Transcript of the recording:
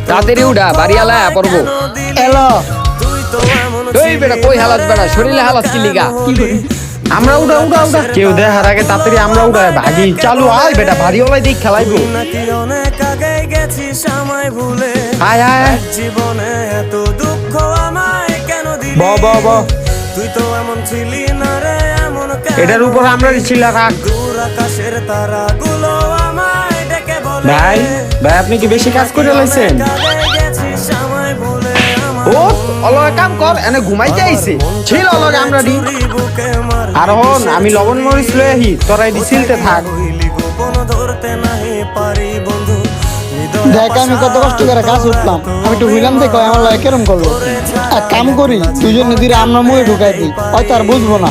তাড়াতাড়ি উঠা বাড়ি আলা পড়বো। এলো এই বেটা কই হালাত বেটা শরীরে হালাত কি লিগা? আমরা উড়া উড়া উড়া কেউ দেখার আগে তাড়াতাড়ি আমরা উড়াই ভাগি। চালু আয় বেটা ভারী ওলাই দিক খেলাইবো। আয় আয় আয়। জীবনে এত দুঃখ আমায় কেন দিলি? ব ব ব তুই তো এমন ছিলি না রে, এমন এটার উপর আমরা ছিলা রাখ। দূর আকাশের তারাগুলো আমায় ডেকে বলে ভাই ভাই আপনি কি বেশি কাজ করে লাইছেন? গেছিস আমায় ভুলে। ও অলগে কাম কর এনে ঘুমাইতে আইছে ছিল অলগে আমরা দি। বুকে মার আর হন আমি লবণ মরিচ লই আহি তোরা এডি সিলতে থাক। হইলি গোপন ধরতে নাহি পারি বন্ধু। দেখ আমি কত কষ্ট করে কাজ উঠলাম, আমি একটু হইলাম দেখো আমার লাগে কেরম করলো। এক কাম করি দুজনে দিলে আমরা মুখে ঢুকাই দিই, হয়তো আর বুঝবো না।